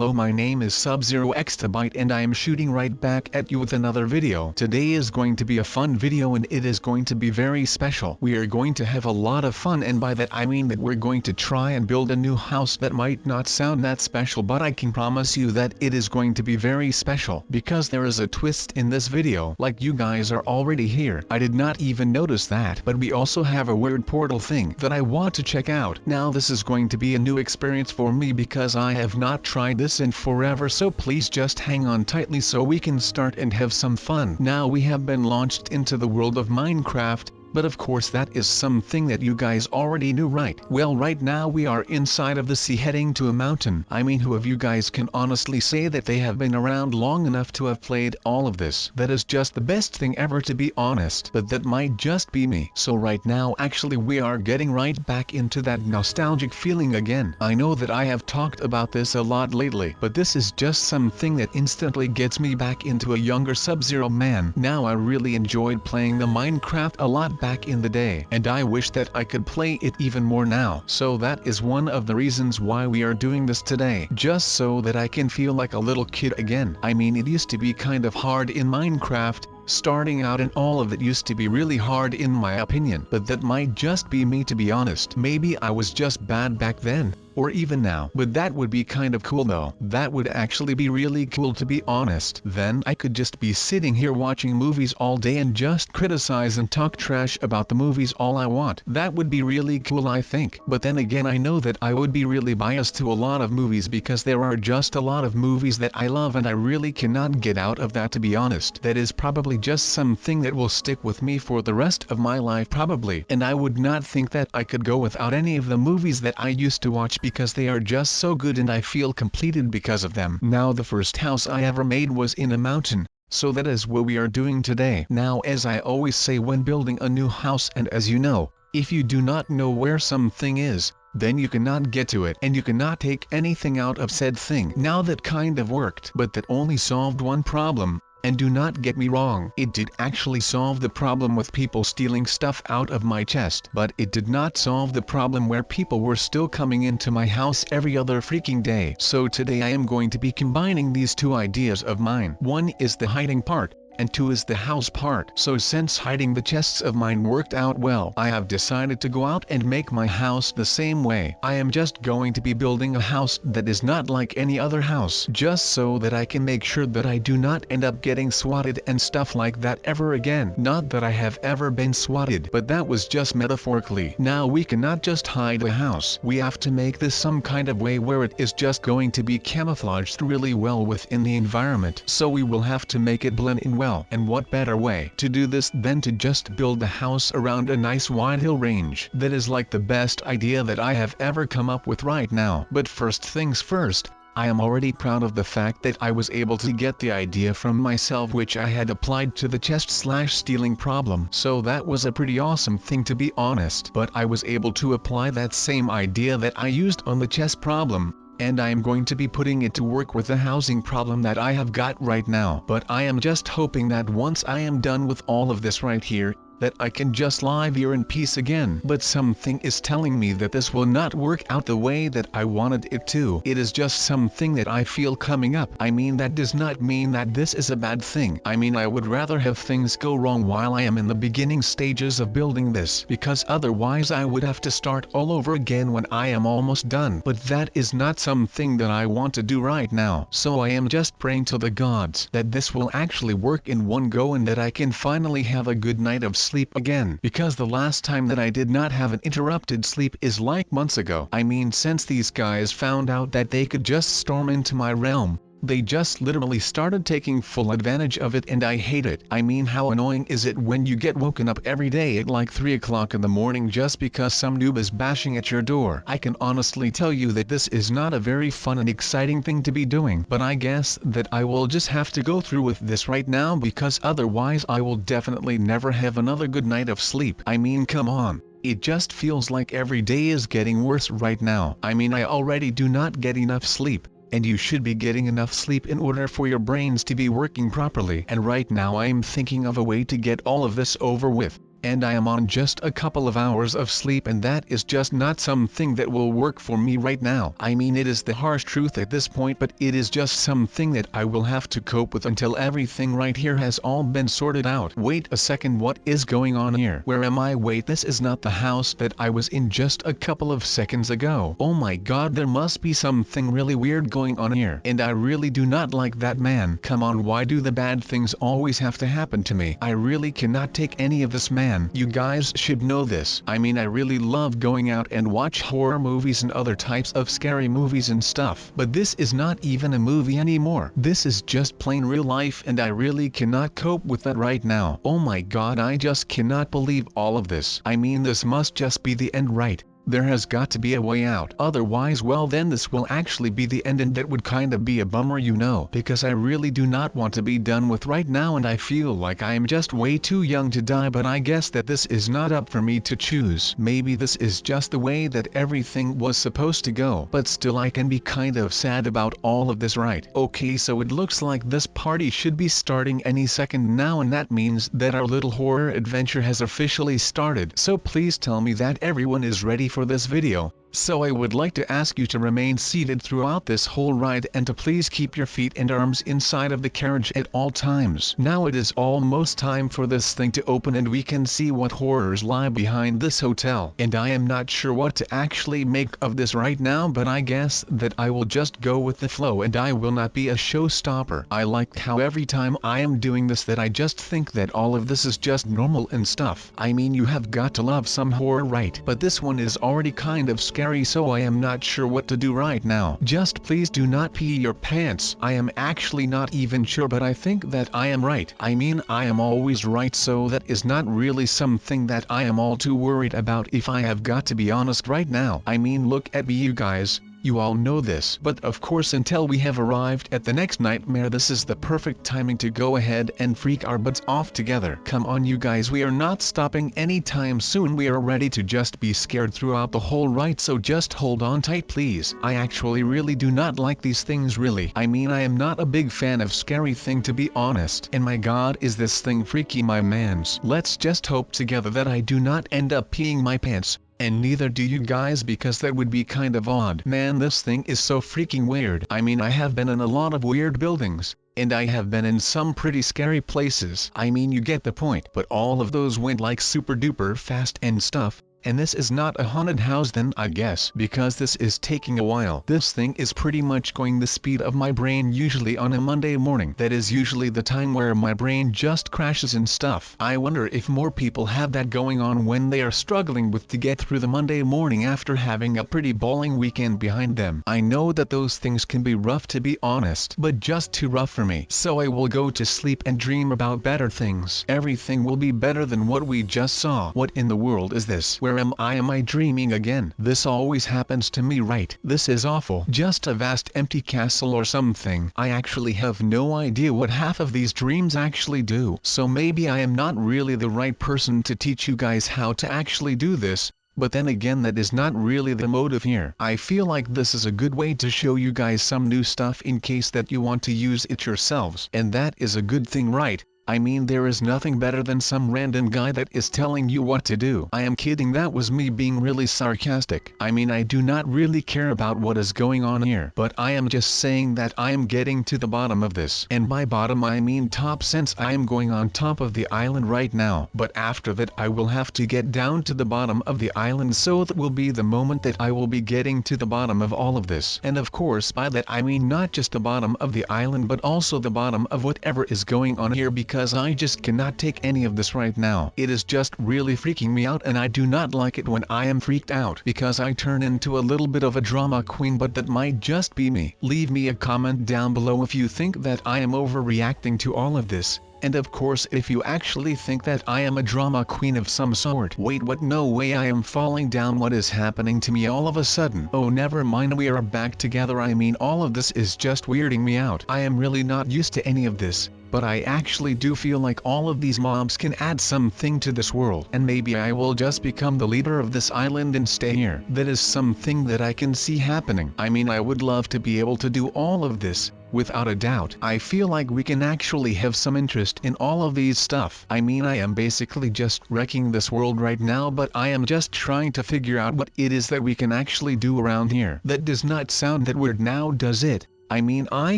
hello, my name is Sub-Zero Exabyte and I am shooting right back at you with another video. Today is going to be a fun video and it is going to be very special. We are going to have a lot of fun, and by that I mean that we're going to try and build a new house that might not sound that special, but I can promise you that it is going to be very special because there is a twist in this video. Like, you guys are already here. I did not even notice that, but we also have a weird portal thing that I want to check out. Now this is going to be a new experience for me because I have not tried this in forever, so please just hang on tightly so we can start and have some fun. Now we have been launched into the world of Minecraft, but of course that is something that you guys already knew, right? Well, right now we are inside of the sea heading to a mountain. I mean, who of you guys can honestly say that they have been around long enough to have played all of this? That is just the best thing ever, to be honest, but that might just be me. So right now actually we are getting right back into that nostalgic feeling again. I know that I have talked about this a lot lately, but this is just something that instantly gets me back into a younger Sub-Zero man. Now, I really enjoyed playing the Minecraft a lot back in the day, and I wish that I could play it even more now. So that is one of the reasons why we are doing this today, just so that I can feel like a little kid again. I mean, it used to be kind of hard in Minecraft. Starting out and all of it used to be really hard in my opinion, but that might just be me, to be honest. Maybe I was just bad back then, or even now. But that would be kind of cool though. That would actually be really cool, to be honest. Then I could just be sitting here watching movies all day and just criticize and talk trash about the movies all I want. That would be really cool, I think. But then again, I know that I would be really biased to a lot of movies because there are just a lot of movies that I love and I really cannot get out of that, to be honest. That is probably just something that will stick with me for the rest of my life probably, and I would not think that I could go without any of the movies that I used to watch because they are just so good and I feel completed because of them. Now, the first house I ever made was in a mountain, so that is what we are doing today. Now, as I always say when building a new house, and as you know, if you do not know where something is, then you cannot get to it and you cannot take anything out of said thing. Now that kind of worked, but that only solved one problem. And do not get me wrong, it did actually solve the problem with people stealing stuff out of my chest, but it did not solve the problem where people were still coming into my house every other freaking day. So today I am going to be combining these two ideas of mine. One is the hiding part, and two is the house part. So since hiding the chests of mine worked out well, I have decided to go out and make my house the same way. I am just going to be building a house that is not like any other house, just so that I can make sure that I do not end up getting swatted and stuff like that ever again. Not that I have ever been swatted, but that was just metaphorically. Now we cannot just hide a house. We have to make this some kind of way where it is just going to be camouflaged really well within the environment. So we will have to make it blend in well. And what better way to do this than to just build a house around a nice wide hill range? That is like the best idea that I have ever come up with right now. But first things first, I am already proud of the fact that I was able to get the idea from myself, which I had applied to the chest/stealing problem. So that was a pretty awesome thing, to be honest. But I was able to apply that same idea that I used on the chest problem, and I am going to be putting it to work with the housing problem that I have got right now. But I am just hoping that once I am done with all of this right here, that I can just live here in peace again. But something is telling me that this will not work out the way that I wanted it to. It is just something that I feel coming up. I mean, that does not mean that this is a bad thing. I mean, I would rather have things go wrong while I am in the beginning stages of building this, because otherwise I would have to start all over again when I am almost done. But that is not something that I want to do right now. So I am just praying to the gods that this will actually work in one go and that I can finally have a good night of sleep again, because the last time that I did not have an interrupted sleep is like months ago. I mean, since these guys found out that they could just storm into my realm, they just literally started taking full advantage of it, and I hate it. I mean, how annoying is it when you get woken up every day at like 3 o'clock in the morning just because some noob is bashing at your door? I can honestly tell you that this is not a very fun and exciting thing to be doing, but I guess that I will just have to go through with this right now, because otherwise I will definitely never have another good night of sleep. I mean, come on. It just feels like every day is getting worse right now. I mean, I already do not get enough sleep, and you should be getting enough sleep in order for your brains to be working properly. And right now I am thinking of a way to get all of this over with. and I am on just a couple of hours of sleep, and that is just not something that will work for me right now. I mean, it is the harsh truth at this point, but it is just something that I will have to cope with until everything right here has all been sorted out. Wait a second, what is going on here? Where am I? Wait, this is not the house that I was in just a couple of seconds ago. Oh my god, there must be something really weird going on here, and I really do not like that man. Come on, why do the bad things always have to happen to me? I really cannot take any of this, man. You guys should know this. I mean, I really love going out and watch horror movies and other types of scary movies and stuff, but this is not even a movie anymore. This is just plain real life, and I really cannot cope with that right now. Oh my god, I just cannot believe all of this. I mean, this must just be the end, right? There has got to be a way out. Otherwise, well, then this will actually be the end, and that would kind of be a bummer, you know, because I really do not want to be done with right now, and I feel like I am just way too young to die, but I guess that this is not up for me to choose. Maybe this is just the way that everything was supposed to go, but still I can be kind of sad about all of this, right? Okay, so it looks like this party should be starting any second now, and that means that our little horror adventure has officially started. So please tell me that everyone is ready for this video. So I would like to ask you to remain seated throughout this whole ride, and to please keep your feet and arms inside of the carriage at all times. Now it is almost time for this thing to open, and we can see what horrors lie behind this hotel. And I am not sure what to actually make of this right now, but I guess that I will just go with the flow, and I will not be a showstopper. I like how every time I am doing this that I just think that all of this is just normal and stuff. I mean, you have got to love some horror, right? But this one is already kind of scary, so I am not sure what to do right now. Just please do not pee your pants. I am actually not even sure, but I think that I am right. I mean, I am always right, so that is not really something that I am all too worried about, if I have got to be honest right now. I mean, look at me, you guys. You all know this, but of course until we have arrived at the next nightmare, this is the perfect timing to go ahead and freak our butts off together. Come on, you guys, we are not stopping anytime soon. We are ready to just be scared throughout the whole ride, so just hold on tight, please. I actually really do not like these things, really. I mean, I am not a big fan of scary thing, to be honest. And my god, is this thing freaky, my mans. Let's just hope together that I do not end up peeing my pants. And neither do you guys, because that would be kind of odd. Man, this thing is so freaking weird. I mean, I have been in a lot of weird buildings, and I have been in some pretty scary places. I mean, you get the point. But all of those went like super duper fast and stuff. And this is not a haunted house then, I guess, because this is taking a while. This thing is pretty much going the speed of my brain usually on a Monday morning. That is usually the time where my brain just crashes and stuff. I wonder if more people have that going on when they are struggling with to get through the Monday morning after having a pretty bawling weekend behind them. I know that those things can be rough, to be honest, but just too rough for me. So I will go to sleep and dream about better things. Everything will be better than what we just saw. What in the world is this? Where am I? Am I dreaming again? This always happens to me, right? This is awful. Just a vast empty castle or something. I actually have no idea what half of these dreams actually do. So maybe I am not really the right person to teach you guys how to actually do this. But then again, that is not really the motive here. I feel like this is a good way to show you guys some new stuff in case that you want to use it yourselves. And that is a good thing, right? I mean, there is nothing better than some random guy that is telling you what to do. I am kidding, that was me being really sarcastic. I mean, I do not really care about what is going on here, but I am just saying that I am getting to the bottom of this. And by bottom I mean top, since I am going on top of the island right now. But after that I will have to get down to the bottom of the island, so that will be the moment that I will be getting to the bottom of all of this. And of course by that I mean not just the bottom of the island, but also the bottom of whatever is going on here, because I just cannot take any of this right now. It is just really freaking me out, and I do not like it when I am freaked out, because I turn into a little bit of a drama queen, but that might just be me. Leave me a comment down below if you think that I am overreacting to all of this. And of course if you actually think that I am a drama queen of some sort. Wait, what? No way, I am falling down. What is happening to me all of a sudden? Oh, never mind, we are back together. I mean, all of this is just weirding me out. I am really not used to any of this. But I actually do feel like all of these mobs can add something to this world. And maybe I will just become the leader of this island and stay here. That is something that I can see happening. I mean, I would love to be able to do all of this. Without a doubt, I feel like we can actually have some interest in all of these stuff. I mean, I am basically just wrecking this world right now, but I am just trying to figure out what it is that we can actually do around here. That does not sound that weird now, does it? I mean, I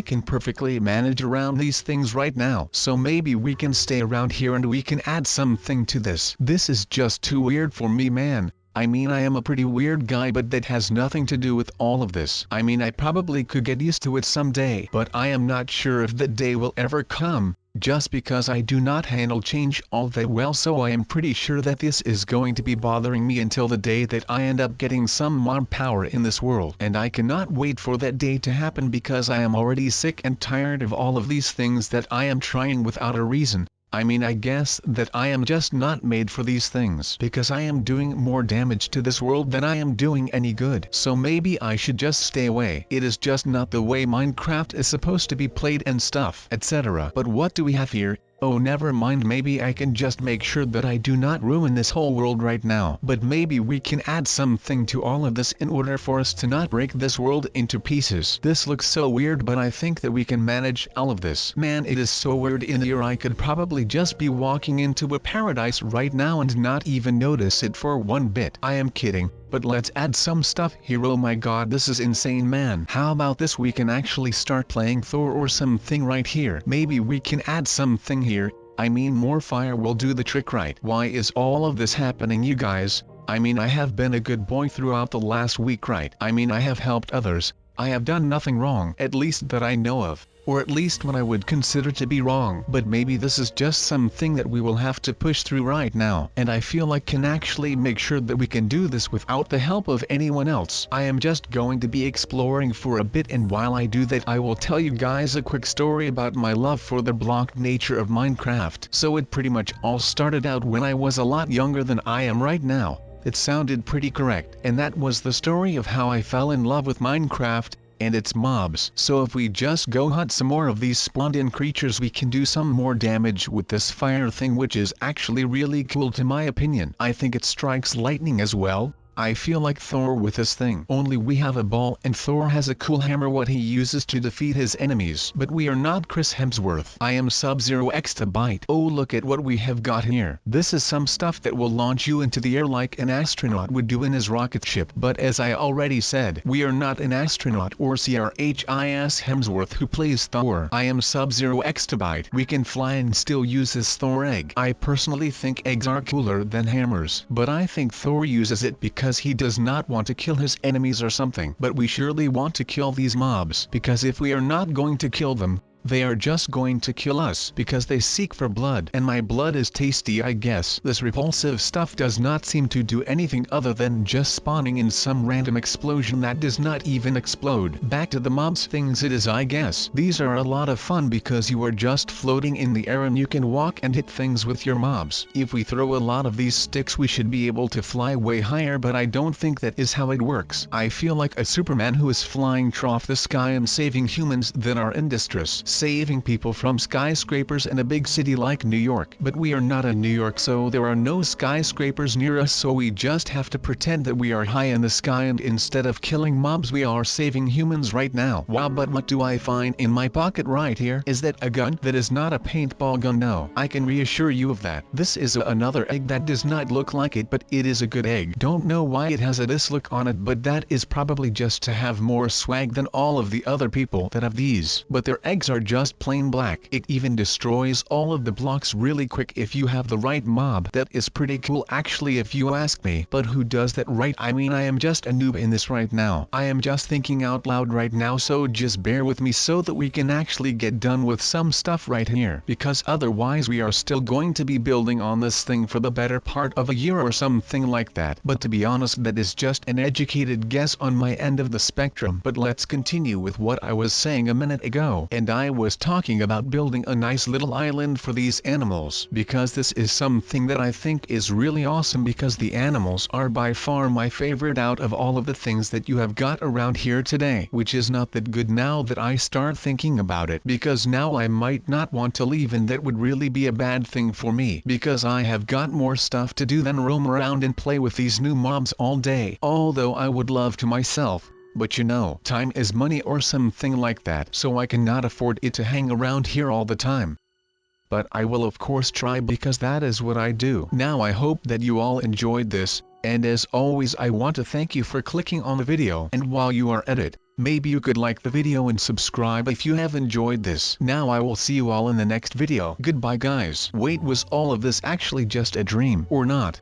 can perfectly manage around these things right now, so maybe we can stay around here and we can add something to this. This is just too weird for me, man. I mean, I am a pretty weird guy, but that has nothing to do with all of this. I mean, I probably could get used to it someday, but I am not sure if that day will ever come, just because I do not handle change all that well, so I am pretty sure that this is going to be bothering me until the day that I end up getting some mob power in this world. And I cannot wait for that day to happen because I am already sick and tired of all of these things that I am trying without a reason. I mean, I guess that I am just not made for these things because I am doing more damage to this world than I am doing any good. So maybe I should just stay away. It is just not the way Minecraft is supposed to be played and stuff, etc. But what do we have here? Oh, never mind, maybe I can just make sure that I do not ruin this whole world right now. But maybe we can add something to all of this in order for us to not break this world into pieces. This looks so weird, but I think that we can manage all of this. Man, it is so weird in here. I could probably just be walking into a paradise right now and not even notice it for one bit. I am kidding. But let's add some stuff here. Oh my god, this is insane, man. How about this? We can actually start playing Thor or something right here. Maybe we can add something here. I mean, more fire will do the trick, right? Why is all of this happening, you guys? I mean, I have been a good boy throughout the last week, right? I mean, I have helped others. I have done nothing wrong, at least that I know of. Or at least what I would consider to be wrong. But maybe this is just something that we will have to push through right now. And I feel like can actually make sure that we can do this without the help of anyone else. I am just going to be exploring for a bit, and while I do that I will tell you guys a quick story about my love for the block nature of Minecraft. So it pretty much all started out when I was a lot younger than I am right now. It sounded pretty correct, and that was the story of how I fell in love with Minecraft and its mobs. So if we just go hunt some more of these spawned-in creatures, we can do some more damage with this fire thing, which is actually really cool to my opinion. I think it strikes lightning as well. I feel like Thor with this thing. Only we have a ball and Thor has a cool hammer what he uses to defeat his enemies. But we are not Chris Hemsworth. I am Sub-Zero Exabyte. Oh, look at what we have got here. This is some stuff that will launch you into the air like an astronaut would do in his rocket ship. But as I already said, we are not an astronaut or Chris Hemsworth who plays Thor. I am Sub-Zero Exabyte. We can fly and still use his Thor egg. I personally think eggs are cooler than hammers. But I think Thor uses it because he does not want to kill his enemies or something. But we surely want to kill these mobs, because if we are not going to kill them, they are just going to kill us because they seek for blood. And my blood is tasty, I guess. This repulsive stuff does not seem to do anything other than just spawning in some random explosion that does not even explode. Back to the mobs things it is, I guess. These are a lot of fun because you are just floating in the air and you can walk and hit things with your mobs. If we throw a lot of these sticks we should be able to fly way higher, but I don't think that is how it works. I feel like a Superman who is flying through the sky and saving humans that are in distress. Saving people from skyscrapers in a big city like New York. But we are not in New York, so there are no skyscrapers near us, so we just have to pretend that we are high in the sky, and instead of killing mobs we are saving humans right now. Wow, but what do I find in my pocket right here? Is that a gun? That is not a paintball gun, no. I can reassure you of that. This is another egg that does not look like it, but it is a good egg. Don't know why it has this look on it, but that is probably just to have more swag than all of the other people that have these. But their eggs are just plain black. It even destroys all of the blocks really quick if you have the right mob. That is pretty cool actually if you ask me. But who does that, right? I mean, I am just a noob in this right now. I am just thinking out loud right now, so just bear with me so that we can actually get done with some stuff right here. Because otherwise we are still going to be building on this thing for the better part of a year or something like that. But to be honest, that is just an educated guess on my end of the spectrum. But let's continue with what I was saying a minute ago. And I was talking about building a nice little island for these animals, because this is something that I think is really awesome, because the animals are by far my favorite out of all of the things that you have got around here today, which is not that good now that I start thinking about it, because now I might not want to leave, and that would really be a bad thing for me, because I have got more stuff to do than roam around and play with these new mobs all day. Although I would love to myself, but you know, time is money or something like that, so I cannot afford it to hang around here all the time. But I will of course try because that is what I do. Now I hope that you all enjoyed this, and as always I want to thank you for clicking on the video. And while you are at it, maybe you could like the video and subscribe if you have enjoyed this. Now I will see you all in the next video. Goodbye guys. Wait, was all of this actually just a dream or not?